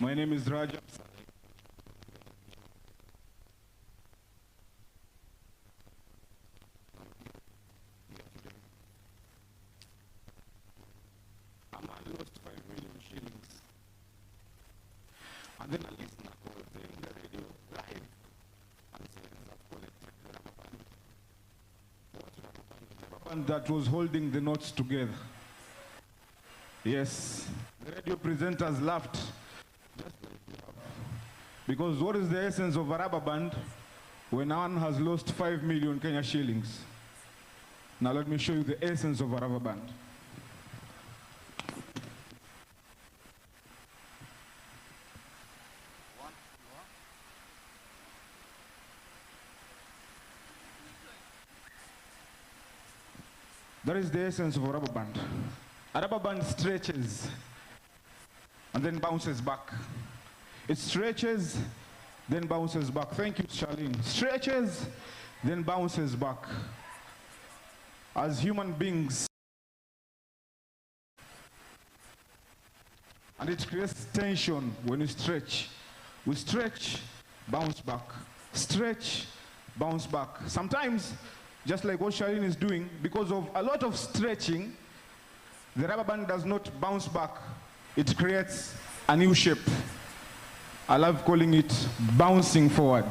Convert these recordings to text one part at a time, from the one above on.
My name is Rajab. A man lost 5 million shillings. And then a listener called in the radio live and says, I've collected the rubber band. What rubber band? The rubber band that was holding the knots together. Yes, the radio presenters laughed. Just like we have. Because what is the essence of a rubber band when one has lost 5 million Kenya shillings? Now let me show you the essence of a rubber band. That is the essence of a rubber band. A rubber band stretches and then bounces back. It stretches, then bounces back. Thank you, Charlene. Stretches, then bounces back. As human beings, and it creates tension when you stretch. We stretch, bounce back. Stretch, bounce back. Sometimes, just like what Charlene is doing, because of a lot of stretching, the rubber band does not bounce back. It creates a new shape. I love calling it bouncing forward.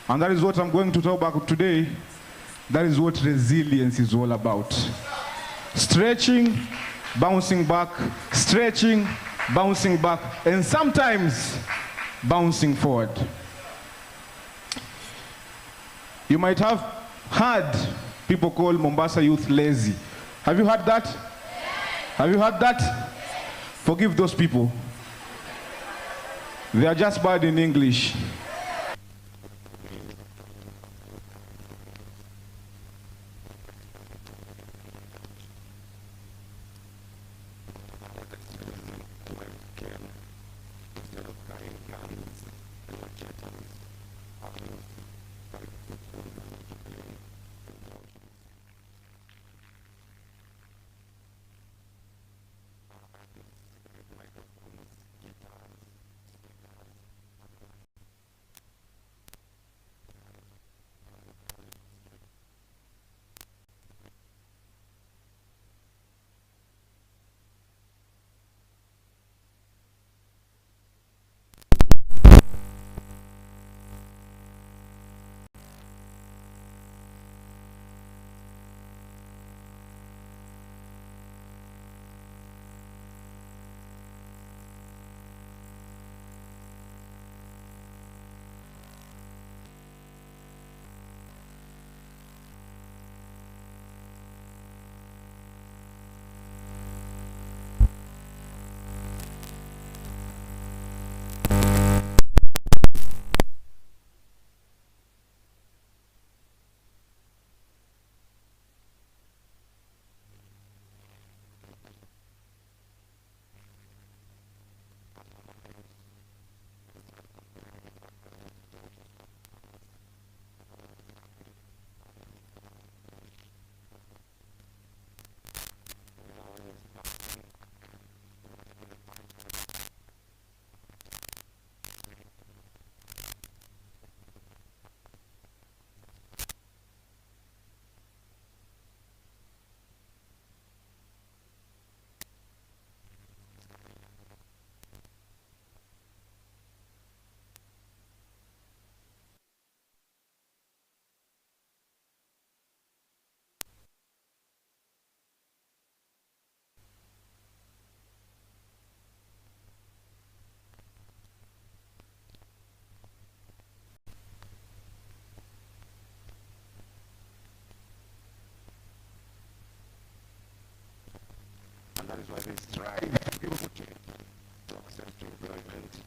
And that is what I'm going to talk about today. That is what resilience is all about. Stretching, bouncing back, stretching, bouncing back, and sometimes bouncing forward. You might have heard people call Mombasa youth lazy. Have you heard that? Have you heard that? Forgive those people. They are just bad in English. That is why they strive to be able to accept employment.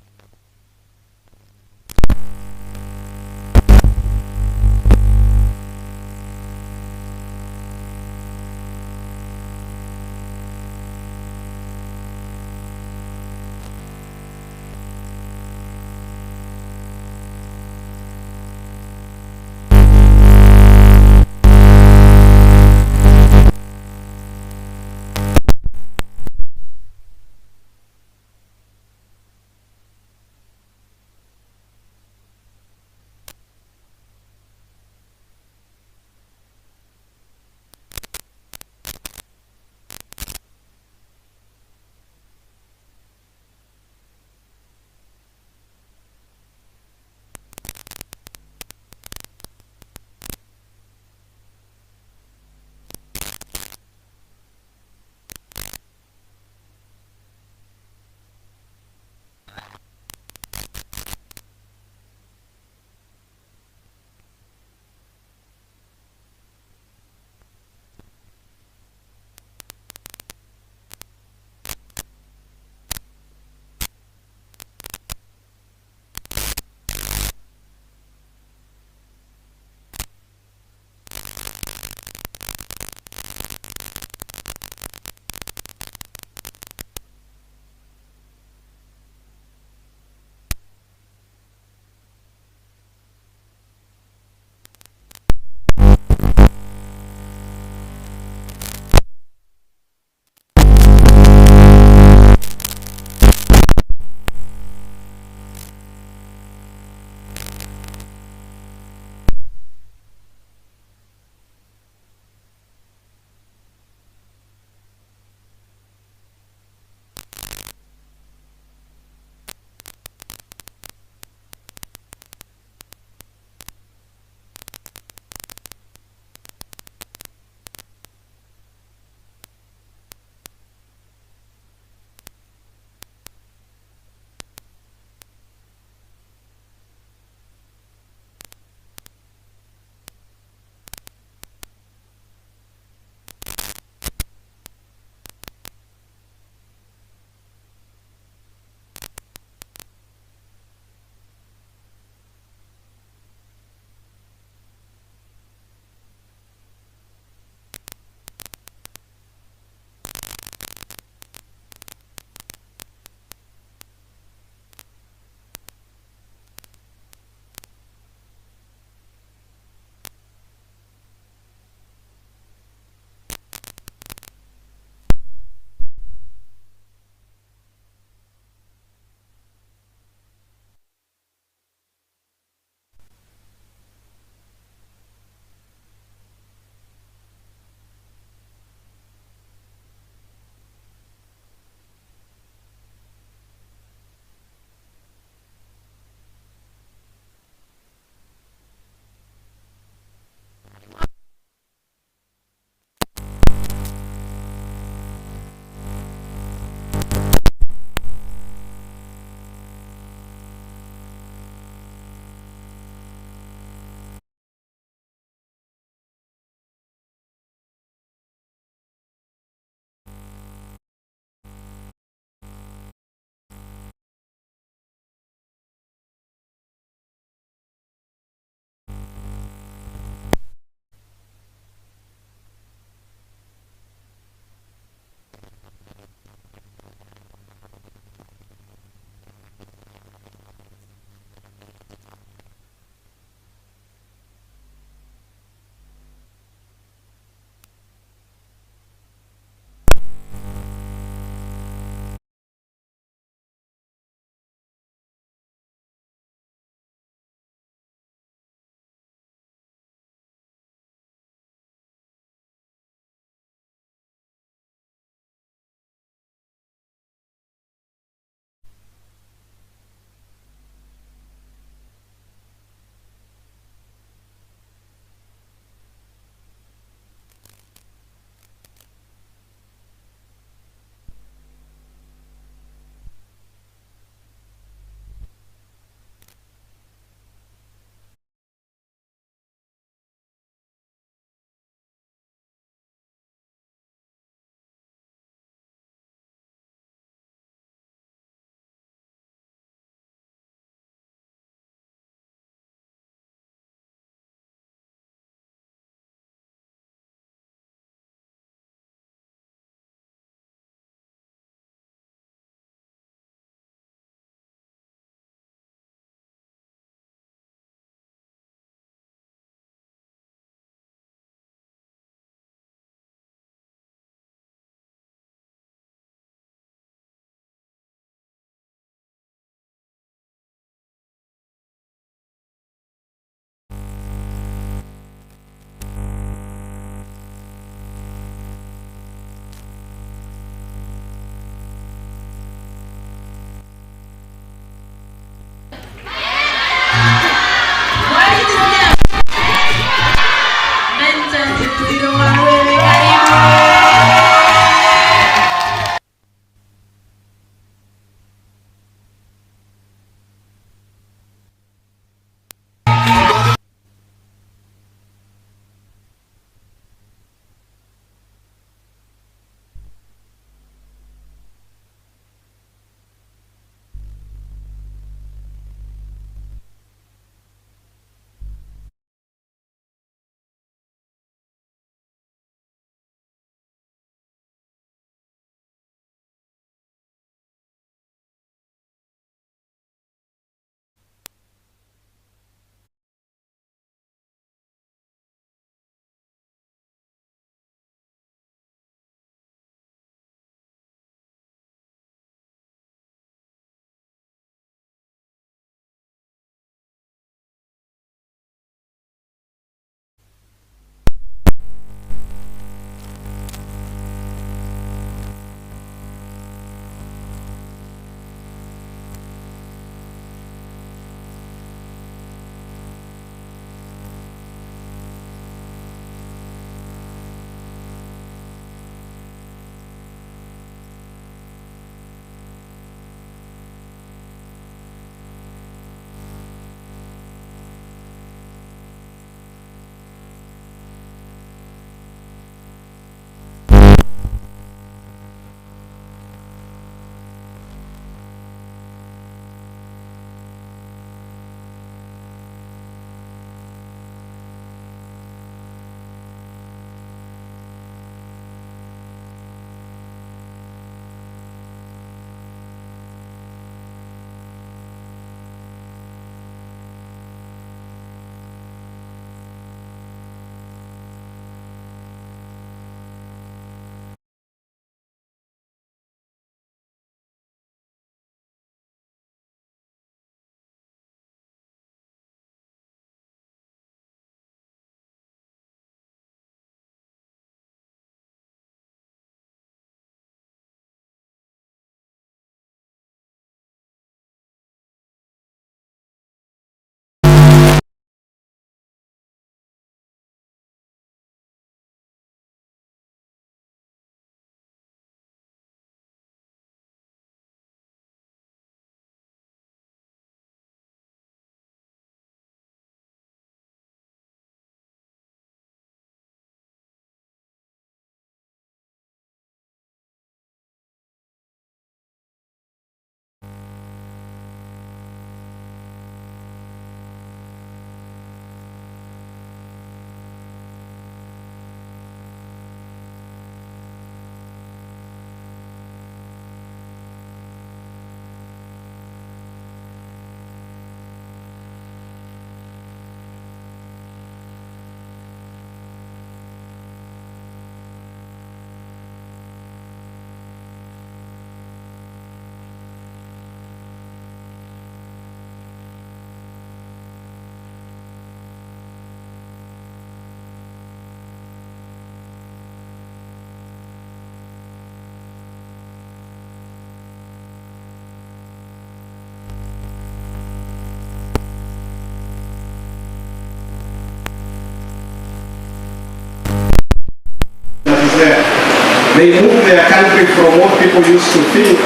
They moved their country from what people used to think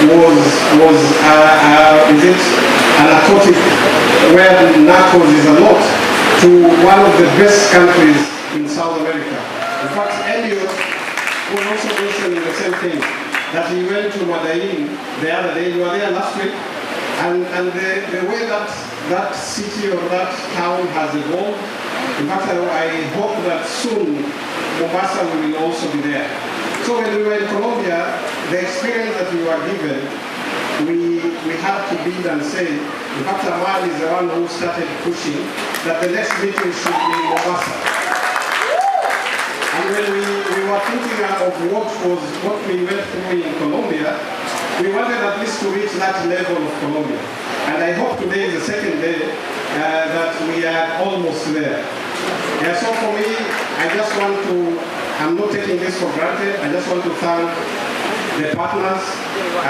is it a narcotic where narcos is a lot, to one of the best countries in South America. In fact, Elliot was also mentioning the same thing, that he went to Medellin the other day. You were there last week, and the way that city or that town has evolved. In fact, I hope that soon Mombasa will also be there. So when we were in Colombia, the experience that we were given, we had to build and say, in fact, Amal is the one who started pushing that the next meeting should be in Mombasa. And when we were thinking of what we went through in Colombia, we wanted at least to reach that level of Colombia. And I hope today is the second day that we are almost there. And so for me, I'm not taking this for granted. I just want to thank the partners,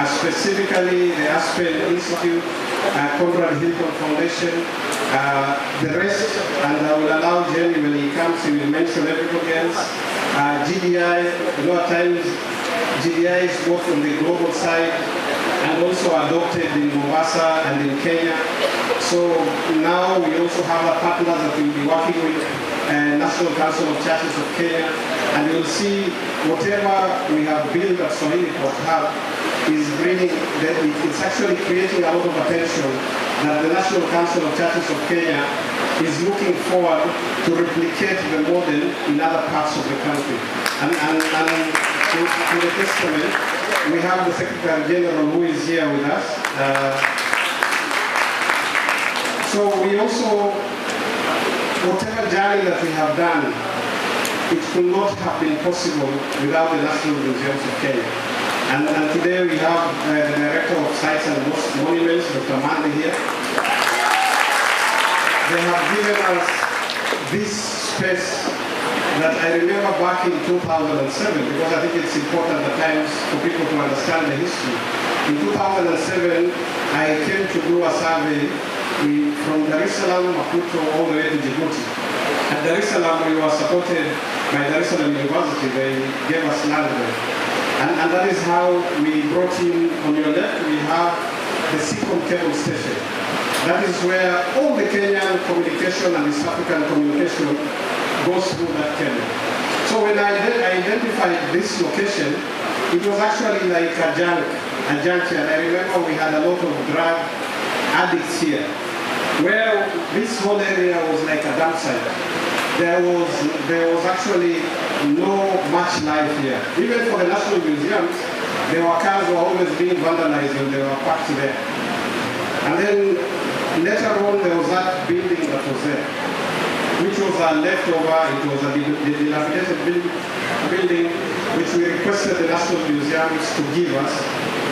specifically the Aspen Institute, Conrad Hilton Foundation, the rest, and I will allow Jenny when he comes, he will mention everybody else. GDI, a lot of times GDI is both on the global side and also adopted in Mombasa and in Kenya. So now we also have a partner that we will be working with, National Council of Churches of Kenya, and you'll see whatever we have built at Swahili Port Hub is it's actually creating a lot of attention that the National Council of Churches of Kenya is looking forward to replicate the model in other parts of the country. And to the testament, we have the Secretary General who is here with us. So we also, whatever journey that we have done, it could not have been possible without the National Museums of Kenya. And today we have the Director of Sites and Monuments, Dr. Mande here. They have given us this space that I remember back in 2007, because I think it's important at times for people to understand the history. In 2007, I came to do a survey from Dar es Salaam, Maputo, all the way to Djibouti. At Dar es Salaam, we were supported by Dar es Salaam University. They gave us land there. And that is how we brought in, on your left, we have the Seacom cable station. That is where all the Kenyan communication and East African communication goes through that cable. So when I identified this location, it was actually like a junction. I remember we had a lot of drug addicts here, where this whole area was like a dump site. There was actually no much life here. Even for the National Museums, their cars were always being vandalized when they were parked there. And then later on, there was that building that was there, which was a leftover. It was a dilapidated building, which we requested the National Museums to give us.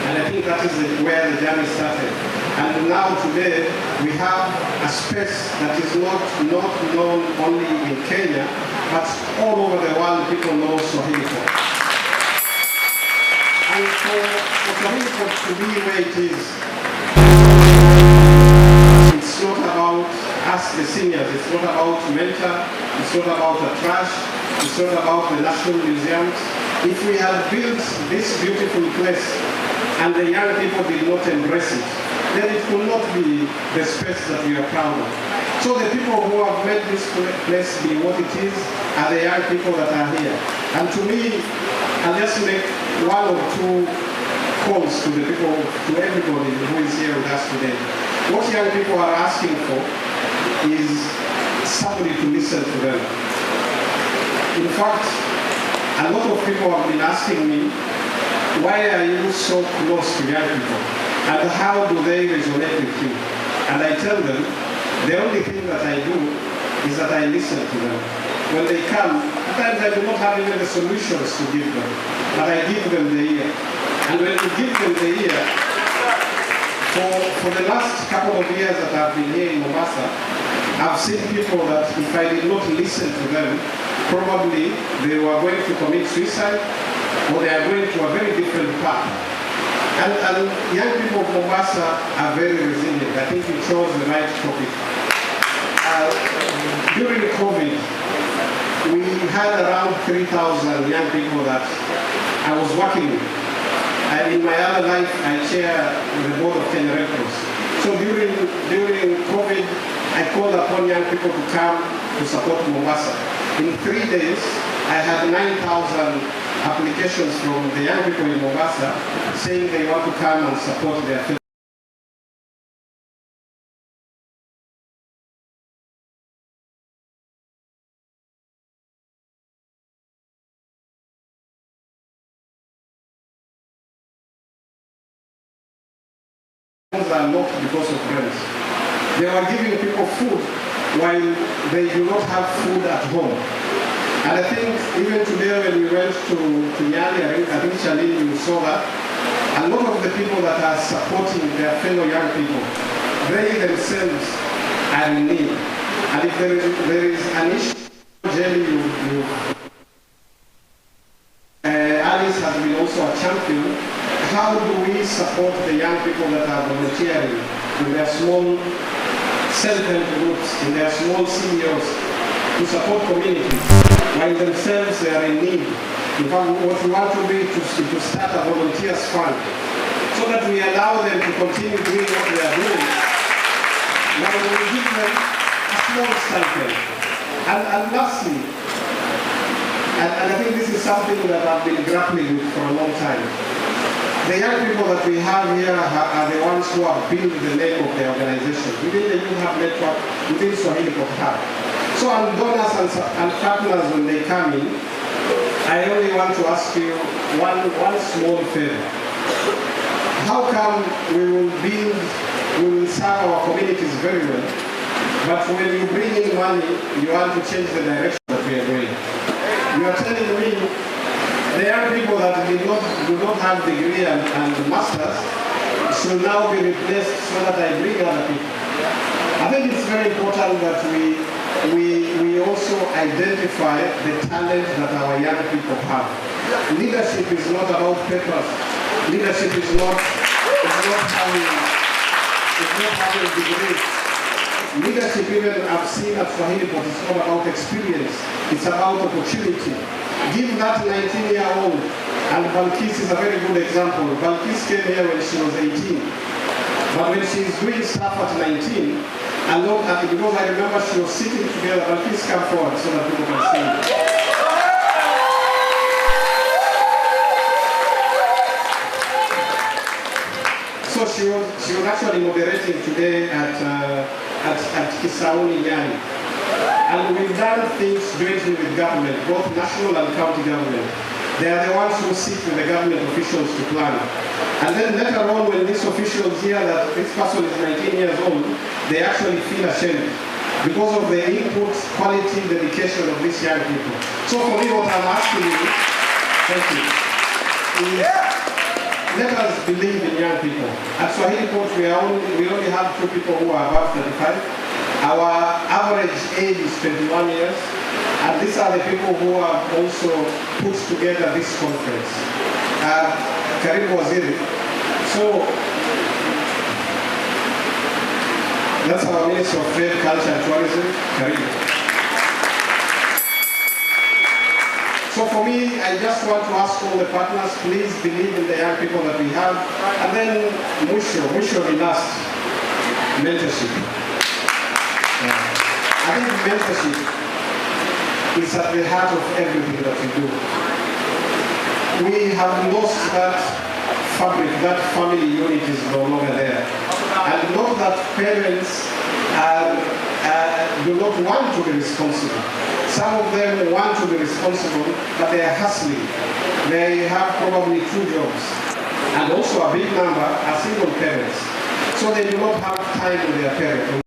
And I think that is where the journey started. And now today, we have a space that is not known only in Kenya, but all over the world, people know Swahili Port. And for Swahili Port to be where it is, it's not about us, the seniors. It's not about mentor. It's not about the trash. It's not about the National Museums. If we had built this beautiful place and the young people did not embrace it, then it will not be the space that we are proud of. So the people who have made this place be what it is are the young people that are here. And to me, I'll just make one or two calls to the people, to everybody who is here with us today. What young people are asking for is somebody to listen to them. In fact, a lot of people have been asking me, why are you so close to young people? And how do they resonate with you? And I tell them, the only thing that I do is that I listen to them. When they come, at times I do not have even the solutions to give them, but I give them the ear. And when you give them the ear, for the last couple of years that I've been here in Mombasa, I've seen people that if I did not listen to them, probably they were going to commit suicide, or they are going to a very different path. And young people of Mombasa are very resilient. I think we chose the right topic. During COVID, we had around 3,000 young people that I was working. In my other life, I chair the board of Kenya Red Cross. So during COVID, I called upon young people to come to support Mombasa. In 3 days, I had 9,000 applications from the young people in Mombasa saying they want to come and support their family. Are locked because of rent. They are giving people food while they do not have food at home. And I think even today when we went to Nyali, I think Charlene, you saw that, a lot of the people that are supporting their fellow young people, they themselves are in need. And if there is an issue, Jenny, Alice has been also a champion. How do we support the young people that are volunteering in their small self-help groups, in their small CEOs, to support communities, while themselves they are in need? In fact, what we want to do is to start a volunteers fund, so that we allow them to continue doing what they are doing. Now we give them a small stipend. And lastly, and I think this is something that I've been grappling with for a long time. The young people that we have here are the ones who have built the name of the organization. Within the Youth Hub network, within Swahili Hub. So on donors and partners, when they come in, I only want to ask you one small favor. How come we will serve our communities very well, but when you bring in money, you want to change the direction that we are going? You are telling me the young people that do not have degree and masters should now be replaced so that I bring other people. I think it's very important that we also identify the talent that our young people have. Leadership is not about papers. Leadership is not having degrees. Leadership, even I've seen at Swahili, but it's not about experience. It's about opportunity. Give that 19-year-old, and Balkis is a very good example. Balkis came here when she was 18. But when she's doing stuff at 19, because I remember she was sitting together, Balkis, come forward so that people can see you. So she was actually moderating today at Kisauni Nyali. And we've done things jointly with government, both national and county government. They are the ones who sit with the government officials to plan. And then later on, when these officials hear that this person is 19 years old, they actually feel ashamed because of the input, quality, dedication of these young people. So for me, what I'm asking you, thank you, is let us believe in young people. At Swahili Port, we only have 2 people who are above 35. Our average age is 21 years, and these are the people who have also put together this conference. Karibu Waziri. So, that's our Minister of Trade, Culture and Tourism, Karibu. So for me, I just want to ask all the partners, please believe in the young people that we have. And then, Musho be last, mentorship. I think mentorship is at the heart of everything that we do. We have lost that fabric, that family unit is no longer there. And not that parents do not want to be responsible. Some of them want to be responsible, but they are hustling. They have probably 2 jobs. And also a big number are single parents. So they do not have time with their parents.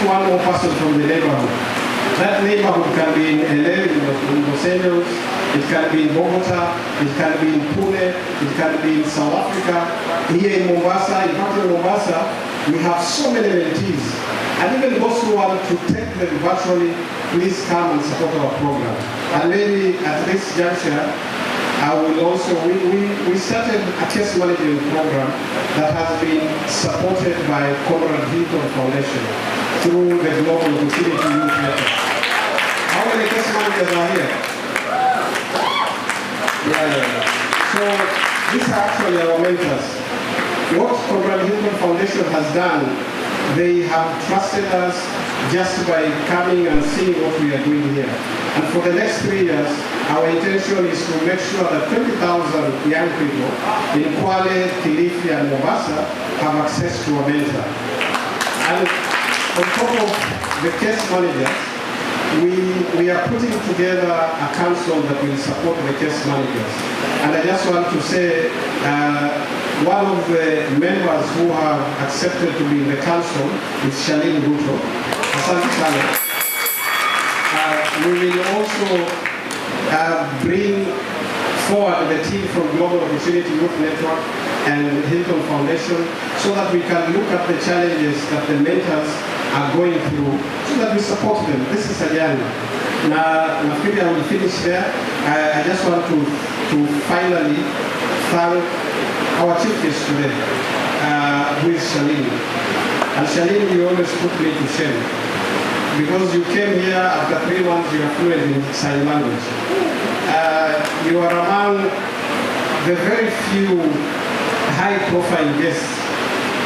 One more person from the neighborhood. That neighborhood can be in LA, in Los Angeles, it can be in Bogota, it can be in Pune, it can be in South Africa, here in Mombasa. In fact, in Mombasa, we have so many mentees. And even those who want to take them virtually, please come and support our program. And maybe at this juncture, I will also, we started a case management program that has been supported by Conrad Hilton Foundation through the Global Opportunity Youth Network. How many case managers are here? Yeah. So these are actually our mentors. What Conrad Hilton Foundation has done, they have trusted us just by coming and seeing what we are doing here. And for the next 3 years, our intention is to make sure that 20,000 young people in Kwale, Kilifi, and Mombasa have access to a mentor. And on top of the case managers, we are putting together a council that will support the case managers. And I just want to say, one of the members who have accepted to be in the council is Shalini Ruto. Asante sana. We will also bring forward the team from Global Opportunity Youth Network and Hilton Foundation so that we can look at the challenges that the mentors are going through so that we support them. This is a journey. Now, I will finish there. I just want to finally thank our chief guest today, who is Shalini. And Shalini, you always put me to shame. Because you came here after 3 months, you are fluent in sign language. You are among the very few high-profile guests,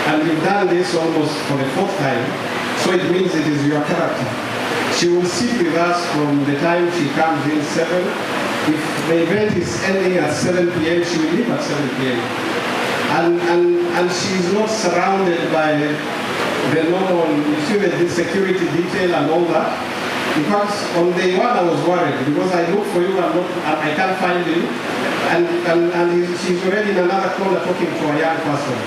and you've done this almost for the 4th time, so it means it is your character. She will sit with us from the time she comes in 7. If the event is ending at 7 p.m., she will leave at 7 p.m. And she is not surrounded by the normal, you see the security detail and all that. In fact, on day 1 I was worried because I look for you and I can't find you. And she's already in another corner talking to a young person.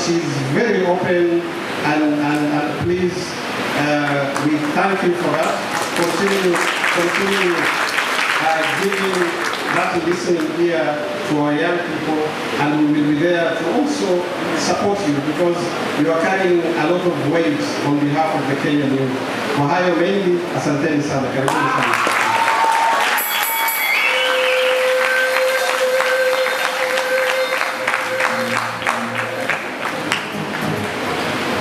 She's very open and please, we thank you for that. Continue giving that listening ear to our young people, and we will be there to also support you because you are carrying a lot of weight on behalf of the Kenyan youth. Kwa hayo mengi, asanteni sana. Karibuni sana.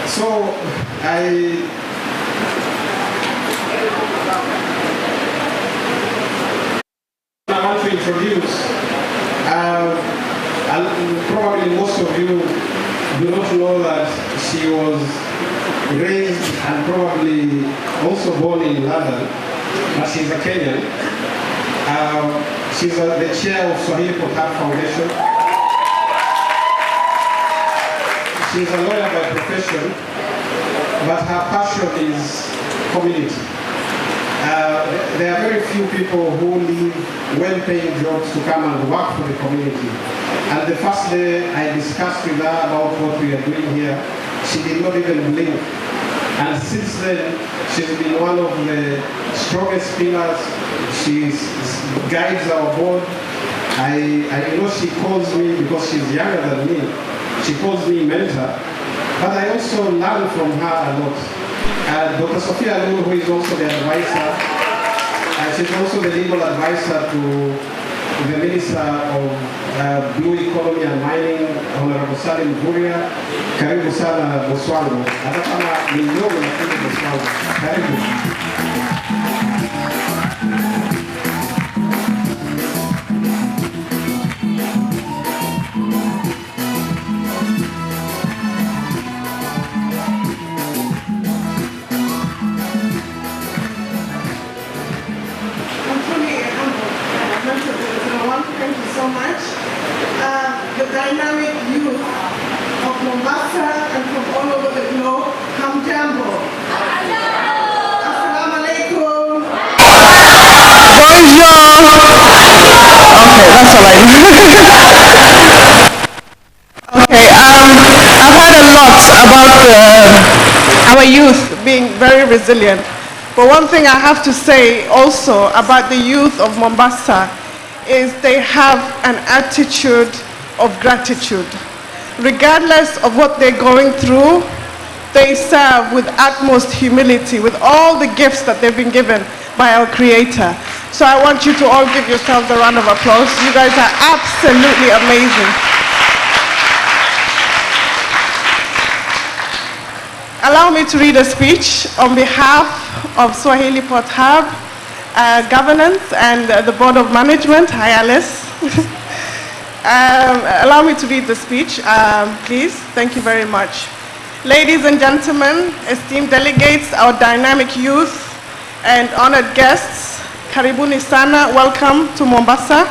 So, I want to introduce, probably most of you do not know that she was raised and probably also born in London, but she's a Kenyan. She's the chair of Swahili Potar Foundation. She's a lawyer by profession, but her passion is community. There are very few people who leave well-paying jobs to come and work for the community. And the first day I discussed with her about what we are doing here, she did not even blink. And since then, she's been one of the strongest pillars. She guides our board. I know she calls me, because she's younger than me, she calls me mentor. But I also learn from her a lot. Dr. Sophia Lulu, who is also the advisor, she's also the legal advisor to the Minister of Blue Economy and Mining, Honorable Salim Guria. Karibu sana Boswango. Hata kama ni mdogo lakini Boswango. Karibu. Thank you so much. The dynamic youth of Mombasa and from all over the globe, hamjambo. Assalamu alaikum. Bonjour. Okay, that's all right. Okay, I've heard a lot about our youth being very resilient. But one thing I have to say also about the youth of Mombasa is they have an attitude of gratitude. Regardless of what they're going through, they serve with utmost humility, with all the gifts that they've been given by our Creator. So I want you to all give yourselves a round of applause. You guys are absolutely amazing. Allow me to read a speech on behalf of Swahili Port Hub, Governance and the Board of Management. Hi, Alice. Allow me to read the speech, please. Thank you very much. Ladies and gentlemen, esteemed delegates, our dynamic youth, and honored guests, karibuni sana, welcome to Mombasa.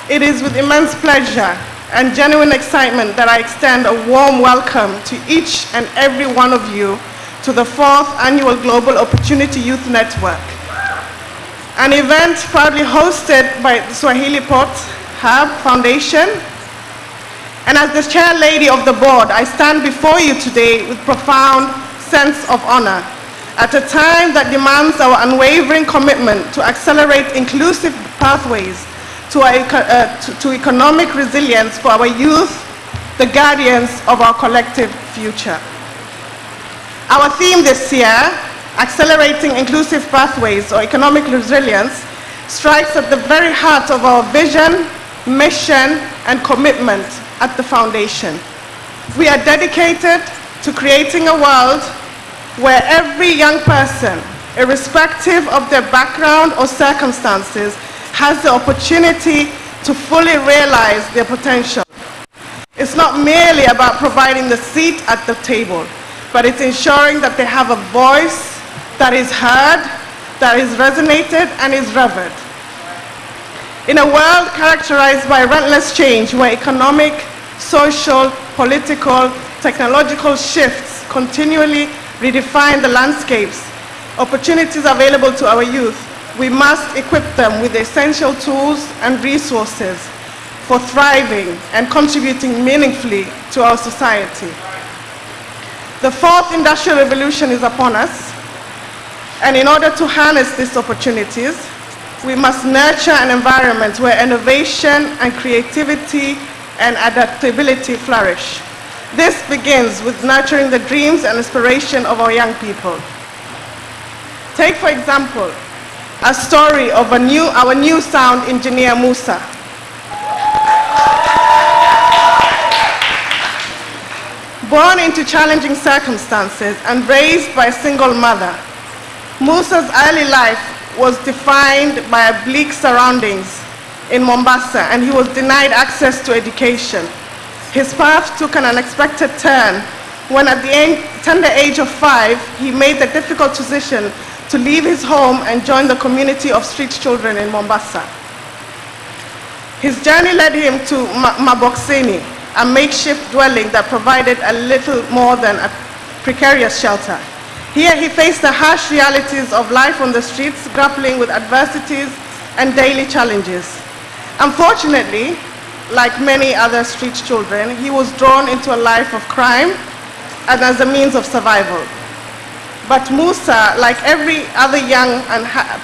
It is with immense pleasure and genuine excitement that I extend a warm welcome to each and every one of you to the 4th Annual Global Opportunity Youth Network, an event proudly hosted by the Swahili Port Hub Foundation. And as the chair lady of the board, I stand before you today with profound sense of honor at a time that demands our unwavering commitment to accelerate inclusive pathways to economic resilience for our youth, the guardians of our collective future. Our theme this year, Accelerating Inclusive Pathways or Economic Resilience, strikes at the very heart of our vision, mission, and commitment at the foundation. We are dedicated to creating a world where every young person, irrespective of their background or circumstances, has the opportunity to fully realize their potential. It's not merely about providing the seat at the table, but it's ensuring that they have a voice that is heard, that is resonated, and is revered. In a world characterized by relentless change, where economic, social, political, technological shifts continually redefine the landscapes, opportunities available to our youth, we must equip them with the essential tools and resources for thriving and contributing meaningfully to our society. The 4th Industrial Revolution is upon us, and in order to harness these opportunities, we must nurture an environment where innovation and creativity and adaptability flourish. This begins with nurturing the dreams and aspiration of our young people. Take, for example, a story of our new sound engineer, Musa. Born into challenging circumstances and raised by a single mother, Musa's early life was defined by bleak surroundings in Mombasa, and he was denied access to education. His path took an unexpected turn when at the tender age of 5, he made the difficult decision to leave his home and join the community of street children in Mombasa. His journey led him to Mabokseni, a makeshift dwelling that provided a little more than a precarious shelter. Here he faced the harsh realities of life on the streets, grappling with adversities and daily challenges. Unfortunately, like many other street children, he was drawn into a life of crime and as a means of survival. But Musa, like every other young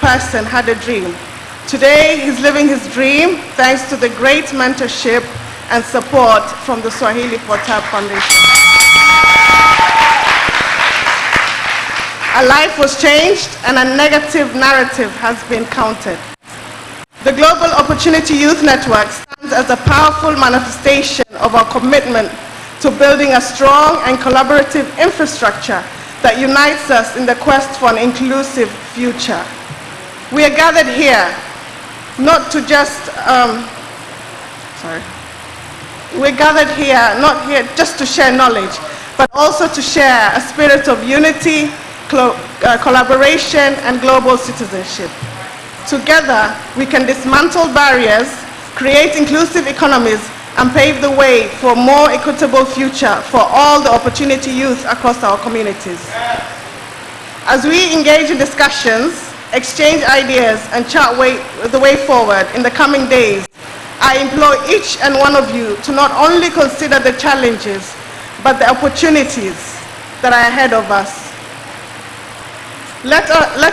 person, had a dream. Today, he's living his dream thanks to the great mentorship and support from the Swahili Port Hub Foundation. A life was changed and a negative narrative has been countered. The Global Opportunity Youth Network stands as a powerful manifestation of our commitment to building a strong and collaborative infrastructure that unites us in the quest for an inclusive future. We are gathered here not to just, we're gathered here not here just to share knowledge, but also to share a spirit of unity, collaboration, and global citizenship. Together, we can dismantle barriers, create inclusive economies, and pave the way for a more equitable future for all the opportunity youth across our communities. As we engage in discussions, exchange ideas, and chart the way forward in the coming days, I implore each and one of you to not only consider the challenges, but the opportunities that are ahead of us. Let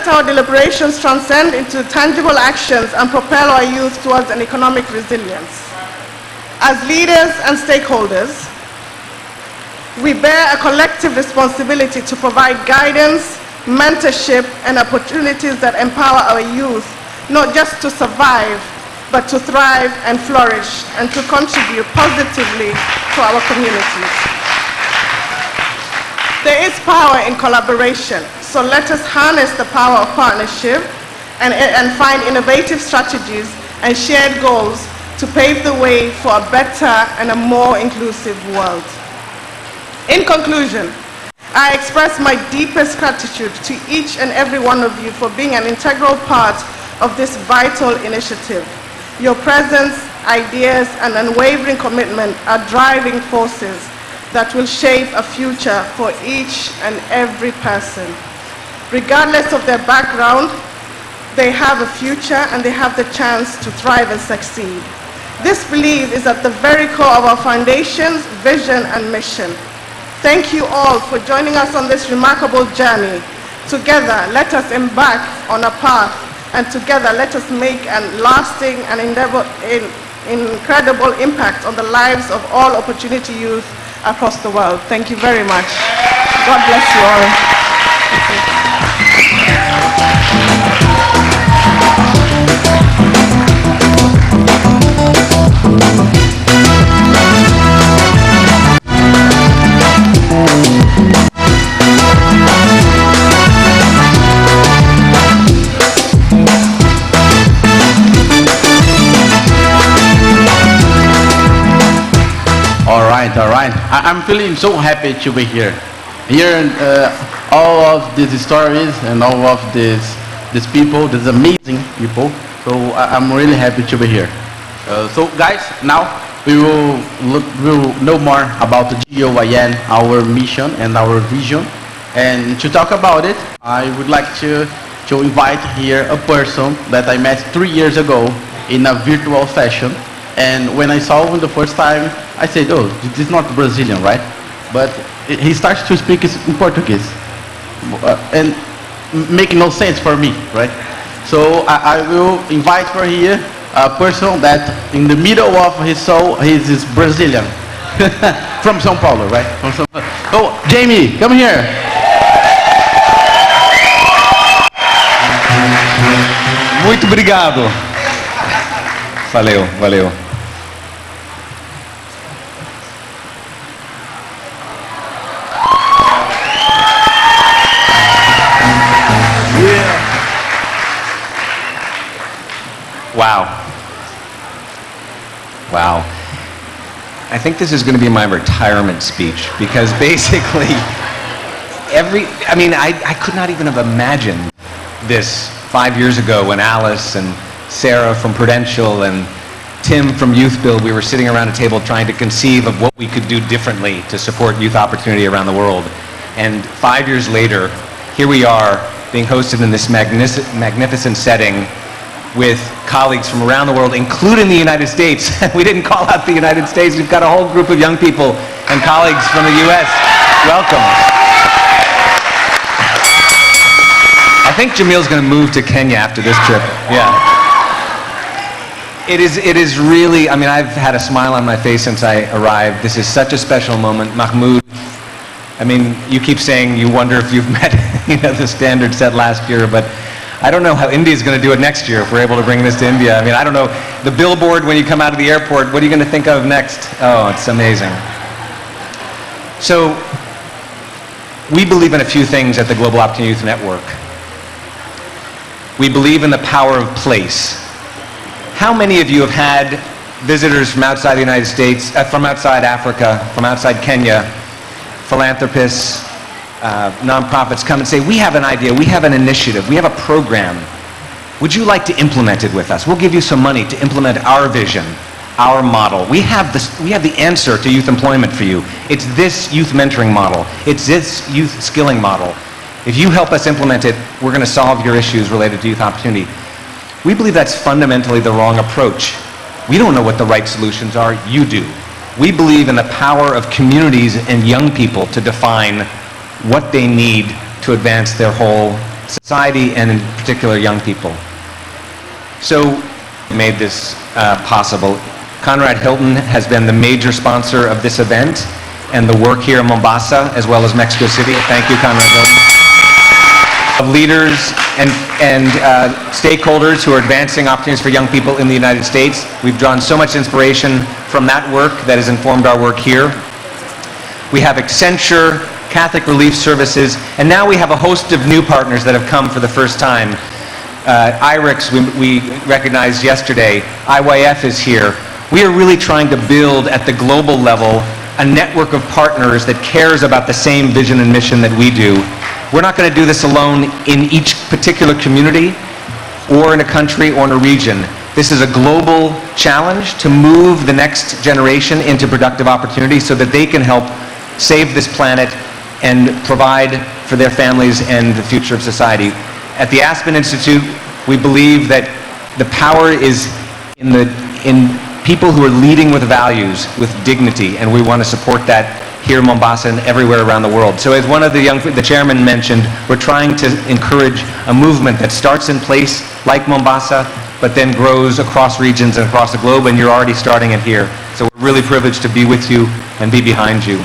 our deliberations transcend into tangible actions and propel our youth towards an economic resilience. As leaders and stakeholders, We bear a collective responsibility to provide guidance, mentorship, and opportunities that empower our youth, not just to survive, but to thrive and flourish, and to contribute positively to our communities. There is power in collaboration, so let us harness the power of partnership and find innovative strategies and shared goals to pave the way for a better and a more inclusive world. In conclusion, I express my deepest gratitude to each and every one of you for being an integral part of this vital initiative. Your presence, ideas, and unwavering commitment are driving forces that will shape a future for each and every person. Regardless of their background, they have a future and they have the chance to thrive and succeed. This belief is at the very core of our foundation's vision and mission. Thank you all for joining us on this remarkable journey. Together, let us embark on a path, and together let us make a lasting and incredible impact on the lives of all opportunity youth across the world. Thank you very much. God bless you all. Thank you. All right. I'm feeling so happy to be here. Hearing all of these stories and all of these people, these amazing people. So I'm really happy to be here. So guys, now we will know more about the GOIN, our mission and our vision. And to talk about it, I would like to invite here a person that I met 3 years ago in a virtual session. And when I saw him the first time, I said, oh, this is not Brazilian, right? But he starts to speak in Portuguese. And making no sense for me, right? So I will invite for here a person that in the middle of his soul, he's Brazilian. From São Paulo, right? Oh, Jamie, come here. Muito obrigado. Valeu, valeu. Wow. Wow. I think this is going to be my retirement speech because basically I could not even have imagined this 5 years ago when Alice and Sarah from Prudential and Tim from Youth Build, we were sitting around a table trying to conceive of what we could do differently to support youth opportunity around the world. And 5 years later, here we are being hosted in this magnificent setting with colleagues from around the world, including the United States. We didn't call out the United States. We've got a whole group of young people and colleagues from the US. Welcome. I think Jamil's going to move to Kenya after this trip. Yeah. It is really, I mean, I've had a smile on my face since I arrived. This is such a special moment. Mahmoud, I mean, you keep saying you wonder if you've met the standard set last year, but I don't know how India's going to do it next year if we're able to bring this to India. I mean, I don't know. The billboard when you come out of the airport, what are you going to think of next? Oh, it's amazing. So, we believe in a few things at the Global Opportunity Youth Network. We believe in the power of place. How many of you have had visitors from outside the United States, from outside Africa, from outside Kenya, philanthropists, nonprofits come and say, we have an idea, we have an initiative, we have a program. Would you like to implement it with us? We'll give you some money to implement our vision, our model. We have the answer to youth employment for you. It's this youth mentoring model. It's this youth skilling model. If you help us implement it, we're going to solve your issues related to youth opportunity. We believe that's fundamentally the wrong approach. We don't know what the right solutions are, you do. We believe in the power of communities and young people to define what they need to advance their whole society and in particular young people. So we made this possible. Conrad Hilton has been the major sponsor of this event, and the work here in Mombasa, as well as Mexico City. Thank you, Conrad Hilton. Of leaders and stakeholders who are advancing opportunities for young people in the United States. We've drawn so much inspiration from that work that has informed our work here. We have Accenture, Catholic Relief Services, and now we have a host of new partners that have come for the first time. IRIX, we recognized yesterday. IYF is here. We are really trying to build at the global level a network of partners that cares about the same vision and mission that we do. We're not going to do this alone in each particular community or in a country or in a region. This is a global challenge to move the next generation into productive opportunities so that they can help save this planet and provide for their families and the future of society. At the Aspen Institute, we believe that the power is in people who are leading with values, with dignity, and we want to support that here in Mombasa and everywhere around the world. So as one of the chairman mentioned, we're trying to encourage a movement that starts in place like Mombasa, but then grows across regions and across the globe, and you're already starting it here. So we're really privileged to be with you and be behind you.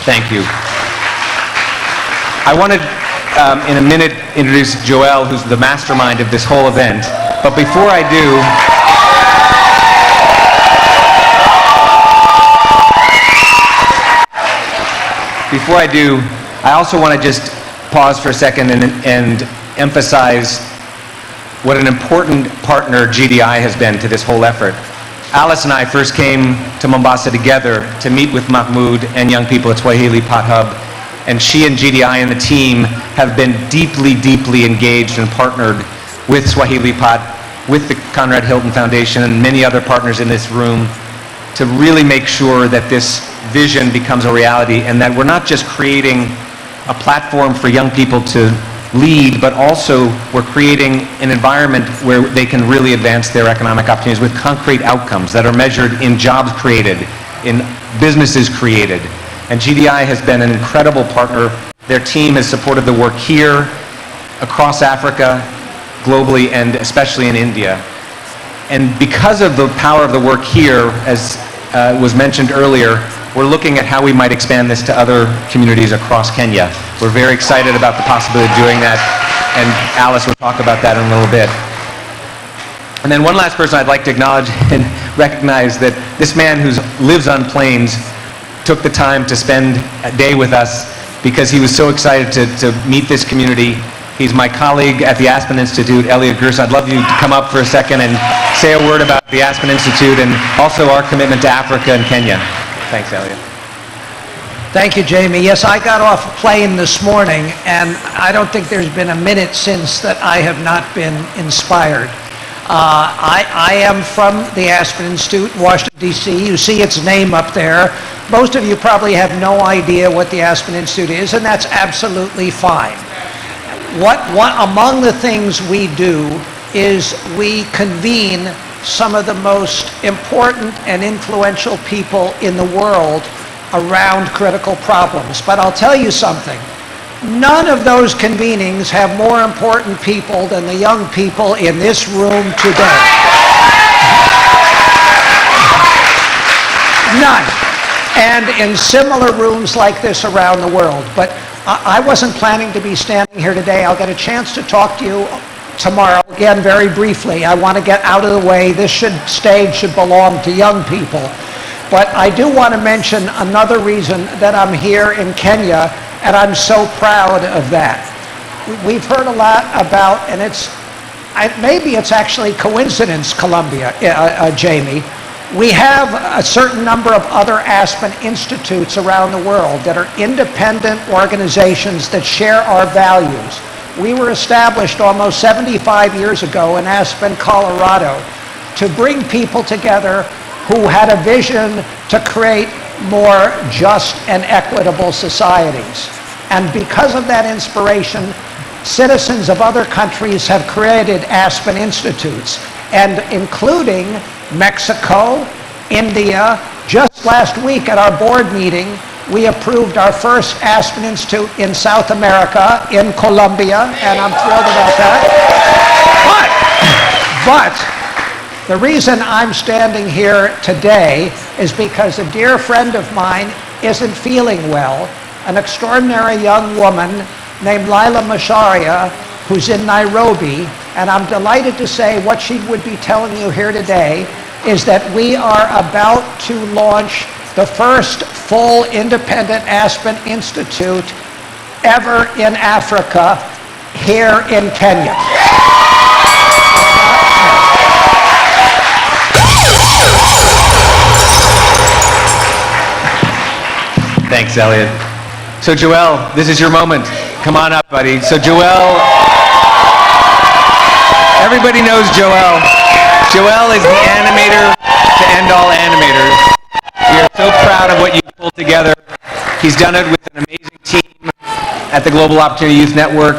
Thank you. I want to, in a minute, introduce Joel, who's the mastermind of this whole event. But before I do, I also want to just pause for a second and emphasize what an important partner GDI has been to this whole effort. Alice and I first came to Mombasa together to meet with Mahmoud and young people at Swahili Pot Hub, and she and GDI and the team have been deeply, deeply engaged and partnered with Swahili Pot, with the Conrad Hilton Foundation and many other partners in this room to really make sure that this vision becomes a reality and that we're not just creating a platform for young people to lead, but also we're creating an environment where they can really advance their economic opportunities with concrete outcomes that are measured in jobs created, in businesses created. And GDI has been an incredible partner. Their team has supported the work here, across Africa, globally, and especially in India. And because of the power of the work here, as was mentioned earlier, we're looking at how we might expand this to other communities across Kenya. We're very excited about the possibility of doing that, and Alice will talk about that in a little bit. And then one last person I'd like to acknowledge and recognize that this man who lives on planes took the time to spend a day with us because he was so excited to meet this community. He's my colleague at the Aspen Institute, Elliot Gerson. I'd love you to come up for a second and say a word about the Aspen Institute and also our commitment to Africa and Kenya. Thanks, Elliot. Thank you, Jamie. Yes, I got off a plane this morning, and I don't think there's been a minute since that I have not been inspired. I am from the Aspen Institute, Washington, D.C. You see its name up there. Most of you probably have no idea what the Aspen Institute is, and that's absolutely fine. Among the things we do is we convene some of the most important and influential people in the world around critical problems. But I'll tell you something. None of those convenings have more important people than the young people in this room today. None. And in similar rooms like this around the world. But I wasn't planning to be standing here today. I'll get a chance to talk to you tomorrow. Again, very briefly, I want to get out of the way. This stage should belong to young people. But I do want to mention another reason that I'm here in Kenya, and I'm so proud of that. We've heard a lot about, and maybe it's actually coincidence, Jamie. We have a certain number of other Aspen Institutes around the world that are independent organizations that share our values. We were established almost 75 years ago in Aspen, Colorado, to bring people together who had a vision to create more just and equitable societies. And because of that inspiration, citizens of other countries have created Aspen Institutes, and including Mexico, India. Just last week at our board meeting, we approved our first Aspen Institute in South America, in Colombia, and I'm thrilled about that. But the reason I'm standing here today is because a dear friend of mine isn't feeling well, an extraordinary young woman named Laila Masharia, who's in Nairobi, and I'm delighted to say what she would be telling you here today is that we are about to launch the first full independent Aspen Institute ever in Africa, here in Kenya. Thanks, Elliot. So Joel, this is your moment. Come on up, buddy. So Joel, everybody knows Joel. Joel is the animator to end all animators. We are so proud of what you've pulled together. He's done it with an amazing team at the Global Opportunity Youth Network.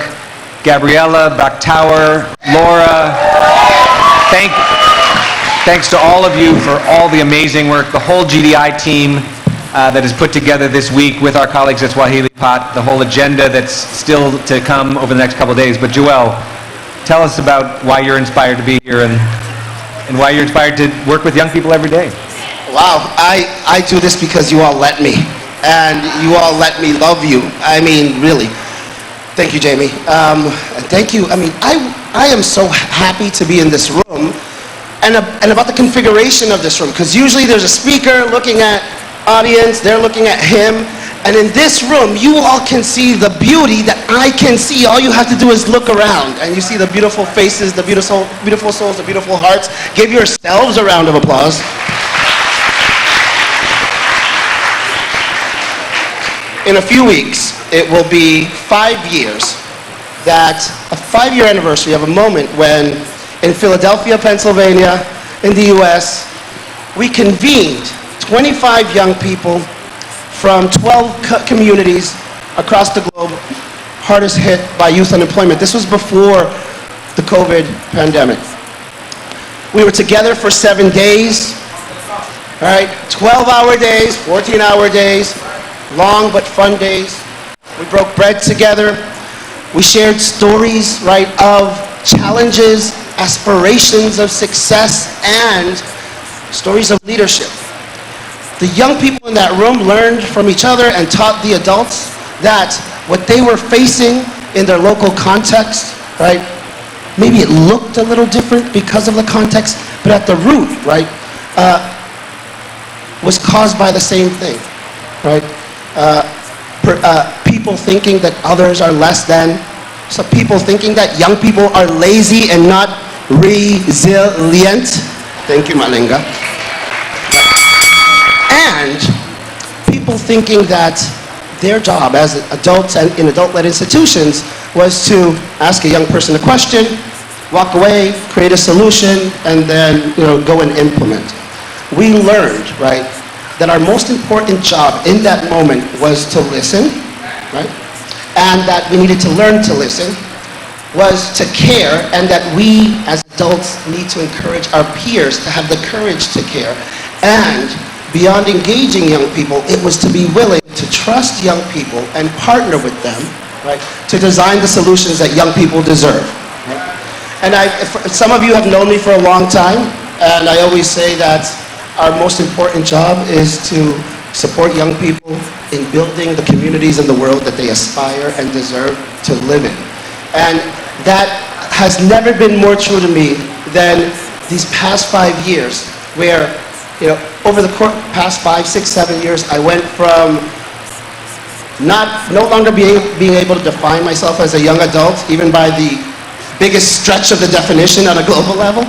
Gabriella, Baktower, Laura. Thanks to all of you for all the amazing work. The whole GDI team that is put together this week with our colleagues at Swahili Pot, the whole agenda that's still to come over the next couple of days. But Joel, tell us about why you're inspired to be here and why you're inspired to work with young people every day. Wow, I do this because you all let me, and you all let me love you. I mean, really. Thank you, Jamie. Thank you. I mean, I am so happy to be in this room and about the configuration of this room, because usually there's a speaker looking at audience, they're looking at him, and in this room, you all can see the beauty that I can see. All you have to do is look around, and you see the beautiful faces, the beautiful souls, the beautiful hearts. Give yourselves a round of applause. In a few weeks, it will be 5 years, a 5-year anniversary of a moment when, in Philadelphia, Pennsylvania, in the US, we convened 25 young people from 12 communities across the globe, hardest hit by youth unemployment. This was before the COVID pandemic. We were together for 7 days, all right, 12-hour days, 14-hour days, long but fun days. We broke bread together. We shared stories, right, of challenges, aspirations of success, and stories of leadership. The young people in that room learned from each other and taught the adults that what they were facing in their local context, right, maybe it looked a little different because of the context, but at the root, right, was caused by the same thing, right? People thinking that others are less than, some people thinking that young people are lazy and not resilient. Thank you, Malenga. And people thinking that their job as adults and in adult-led institutions was to ask a young person a question, walk away, create a solution, and then go and implement. We learned, right, that our most important job in that moment was to listen, right? And that we needed to learn to listen, was to care, and that we as adults need to encourage our peers to have the courage to care. And beyond engaging young people, it was to be willing to trust young people and partner with them, right, to design the solutions that young people deserve. Right? And some of you have known me for a long time, and I always say that our most important job is to support young people in building the communities in the world that they aspire and deserve to live in. And that has never been more true to me than these past 5 years, where, over the past 5, 6, 7 years, I went from no longer being able to define myself as a young adult, even by the biggest stretch of the definition on a global level,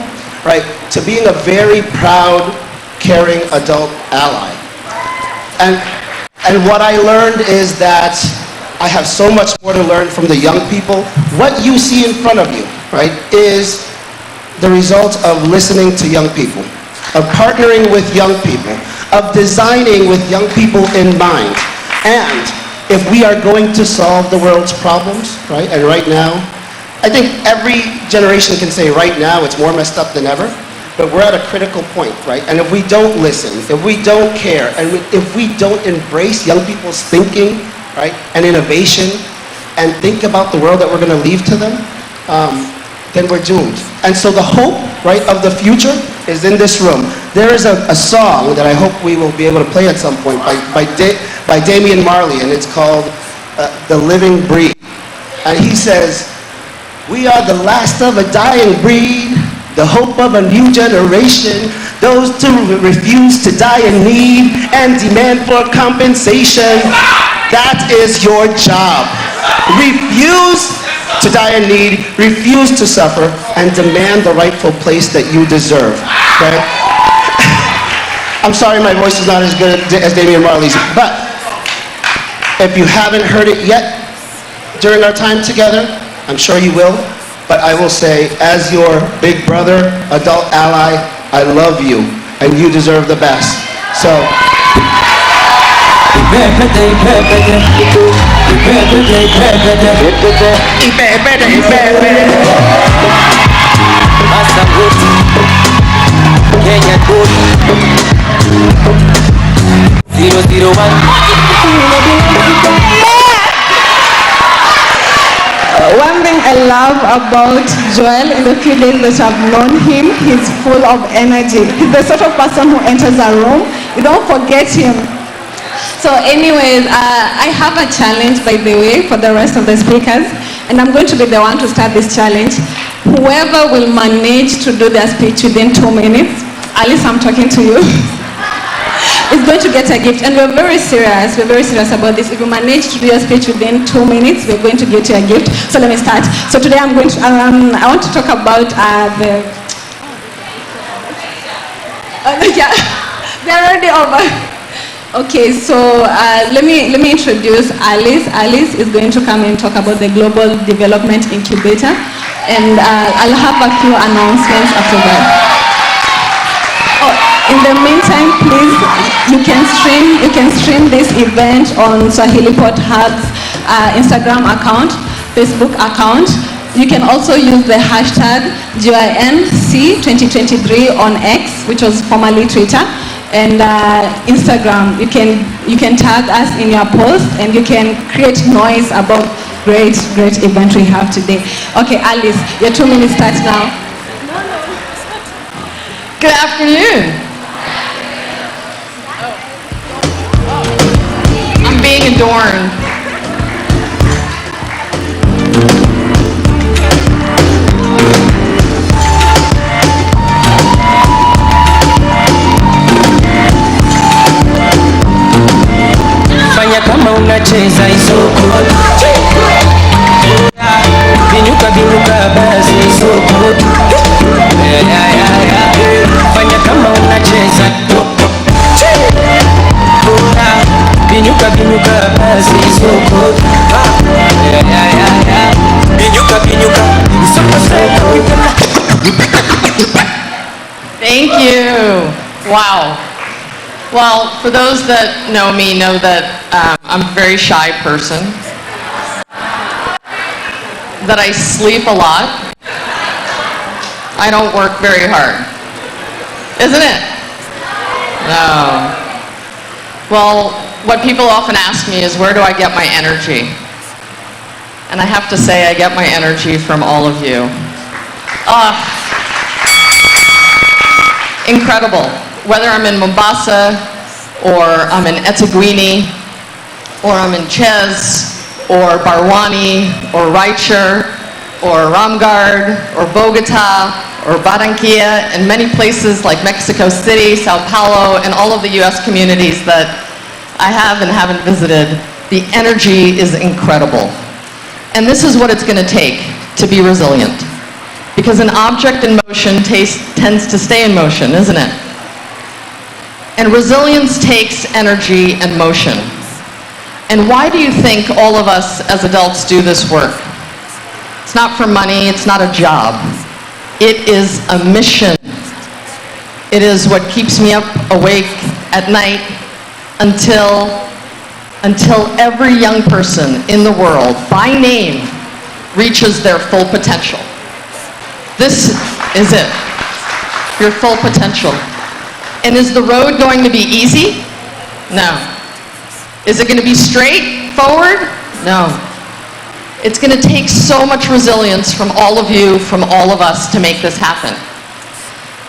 right, to being a very proud, caring adult ally. And what I learned is that I have so much more to learn from the young people. What you see in front of you, right, is the result of listening to young people, of partnering with young people, of designing with young people in mind. And if we are going to solve the world's problems, right, and right now, I think every generation can say right now it's more messed up than ever, but we're at a critical point, right? And if we don't listen, if we don't care, and if we don't embrace young people's thinking, right, and innovation, and think about the world that we're going to leave to them, then we're doomed. And so the hope, right, of the future is in this room. There is a song that I hope we will be able to play at some point by by Damian Marley, and it's called The Living Breed. And he says, "We are the last of a dying breed, the hope of a new generation, those who refuse to die in need and demand for compensation. That is your job. Refuse to die in need, refuse to suffer, and demand the rightful place that you deserve." Okay? I'm sorry my voice is not as good as Damian Marley's, but if you haven't heard it yet during our time together, I'm sure you will, but I will say, as your big brother, adult ally, I love you, and you deserve the best. So, One thing I love about Joel in the few days that I've known him, he's full of energy. He's the sort of person who enters a room, you don't forget him. So anyways, I have a challenge, by the way, for the rest of the speakers, and I'm going to be the one to start this challenge. Whoever will manage to do their speech within 2 minutes, Alice, I'm talking to you, is going to get a gift. And we're very serious about this. If you manage to do your speech within 2 minutes, we're going to get you a gift. So let me start. So today I'm going to, I want to talk about yeah, they're already over. Okay, so let me introduce Alice. Alice is going to come and talk about the Global Development Incubator, and I'll have a few announcements after that. Oh, in the meantime, please, you can stream this event on SwahiliPod Hub's Instagram account, Facebook account. You can also use the hashtag GINC2023 on X, which was formerly Twitter, and Instagram. You can tag us in your post, and you can create noise about great event we have today. Okay, Alice, your 2 minutes starts now. Good afternoon. I'm being adorned. Fanya kama unacheza isoko, binyuka basi isoko, fanya kama unacheza, binyuka basi isoko, binyuka Thank you. Wow. Well, for those that know me, know that I'm a very shy person, that I sleep a lot. I don't work very hard. Isn't it? No. Well, what people often ask me is, where do I get my energy? And I have to say, I get my energy from all of you. Incredible. Whether I'm in Mombasa, or I'm in Etigwini, or I'm in Ches, or Barwani, or Raichur, or Ramgarh, or Bogota, or Barranquilla, and many places like Mexico City, Sao Paulo, and all of the US communities that I have and haven't visited, the energy is incredible. And this is what it's going to take to be resilient. Because an object in motion tends to stay in motion, isn't it? And resilience takes energy and motion. And why do you think all of us as adults do this work? It's not for money, it's not a job. It is a mission. It is what keeps me up awake at night until every young person in the world, by name, reaches their full potential. This is it, your full potential. And is the road going to be easy? No. Is it going to be straightforward? No. It's going to take so much resilience from all of you, from all of us to make this happen.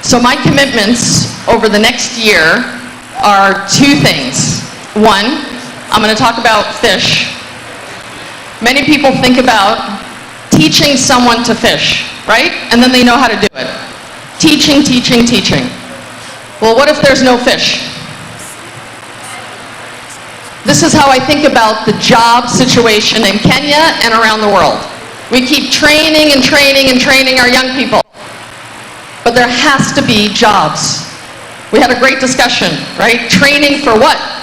So my commitments over the next year are two things. One, I'm going to talk about fish. Many people think about teaching someone to fish, right? And then they know how to do it. Teaching, teaching, teaching. Well, what if there's no fish? This is how I think about the job situation in Kenya and around the world. We keep training and training and training our young people. But there has to be jobs. We had a great discussion, right? Training for what?